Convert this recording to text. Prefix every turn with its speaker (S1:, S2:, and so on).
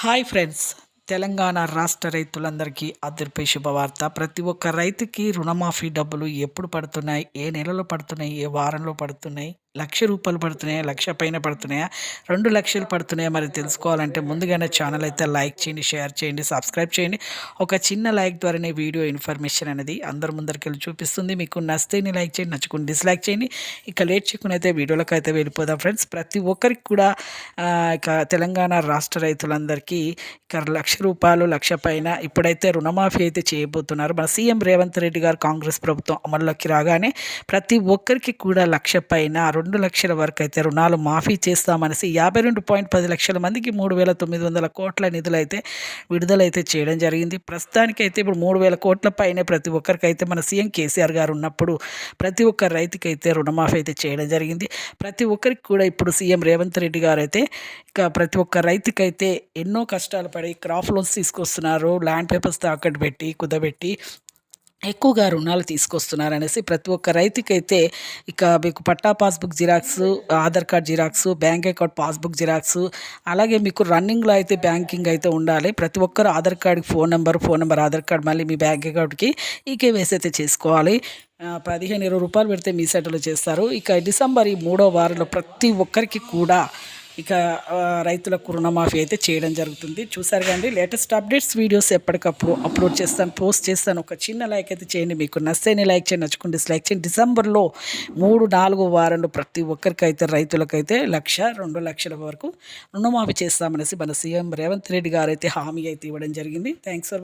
S1: Hi friends, Telangana రాష్ట్ర రైతులందరికీ అదిరిపై శుభవార్త. ప్రతి ఒక్క రైతుకి రుణమాఫీ డబ్బులు ఎప్పుడు పడుతున్నాయి, ఏ నెలలో పడుతున్నాయి, ఏ వారంలో పడుతున్నాయి, రూ. 1,00,000 పడుతున్నాయా, 1,00,000 పైన పడుతున్నాయా, 2,00,000 పడుతున్నాయా మరి తెలుసుకోవాలంటే ముందుగానే ఛానల్ అయితే లైక్ చేయండి, షేర్ చేయండి, సబ్స్క్రైబ్ చేయండి. ఒక చిన్న లైక్ ద్వారానే వీడియో ఇన్ఫర్మేషన్ అనేది అందరి ముందరికి చూపిస్తుంది. మీకు నచ్చితేనే లైక్ చేయండి, నచ్చుకుని డిస్లైక్ చేయండి. ఇక లేట్ చేయకుండా అయితే వీడియోలోకి అయితే వెళ్ళిపోదాం ఫ్రెండ్స్. ప్రతి ఒక్కరికి కూడా ఇక తెలంగాణ రాష్ట్ర రైతులందరికీ ఇక రూ. 1,00,000, 1,00,000 పైన ఇప్పుడైతే రుణమాఫీ అయితే చేయబోతున్నారు. మన సీఎం రేవంత్ రెడ్డి గారు కాంగ్రెస్ ప్రభుత్వం అమల్లోకి రాగానే ప్రతి ఒక్కరికి కూడా 1,00,000 పైన 2,00,000 వరకు అయితే రుణాలు మాఫీ చేస్తామనేసి 52.10 లక్షల మందికి 3,900 కోట్ల నిధులు అయితే విడుదలైతే చేయడం జరిగింది. ప్రస్తుతానికైతే ఇప్పుడు 3,000 కోట్ల పైనే ప్రతి ఒక్కరికైతే మన సీఎం కేసీఆర్ గారు ఉన్నప్పుడు ప్రతి ఒక్క రైతుకైతే రుణమాఫీ అయితే చేయడం జరిగింది. ప్రతి ఒక్కరికి కూడా ఇప్పుడు సీఎం రేవంత్ రెడ్డి గారు అయితే ఇక ప్రతి ఒక్క రైతుకైతే ఎన్నో కష్టాలు పడి క్రాప్ లోన్స్ తీసుకొస్తున్నారు, ల్యాండ్ పేపర్స్ తాకట్టు పెట్టి కుదబెట్టి ఎక్కువగా రుణాలు తీసుకొస్తున్నారనేసి ప్రతి ఒక్క రైతుకైతే ఇక మీకు పట్టా passbook xerox, Aadhaar card xerox, bank account passbook xerox, అలాగే మీకు రన్నింగ్లో అయితే బ్యాంకింగ్ అయితే ఉండాలి. ప్రతి ఒక్కరు ఆధార్ కార్డుకి ఫోన్ నెంబర్ ఆధార్ కార్డ్, మళ్ళీ మీ బ్యాంక్ అకౌంట్కి ఈకేవైసీ అయితే చేసుకోవాలి. 15-20 రూపాయలు పెడితే మీ సెటిల్ చేస్తారు. ఇక డిసెంబర్ ఈ 3వ వారంలో ప్రతి ఒక్కరికి కూడా ఇక రైతులకు రుణమాఫీ అయితే చేయడం జరుగుతుంది. చూసారు కానీ లేటెస్ట్ అప్డేట్స్ వీడియోస్ ఎప్పటికప్పుడు అప్లోడ్ చేస్తాను, పోస్ట్ చేస్తాను. ఒక చిన్న లైక్ అయితే చేయండి. మీకు నచ్చితేనే లైక్ చేయండి, నచ్చుకుంటే డిస్లైక్ చేయండి. డిసెంబర్లో 3-4 వారంలో ప్రతి ఒక్కరికైతే రైతులకైతే 1,00,000, 2,00,000 వరకు రుణమాఫీ చేస్తామనేసి మన సీఎం రేవంత్ రెడ్డి గారు అయితే హామీ అయితే ఇవ్వడం జరిగింది. Thanks for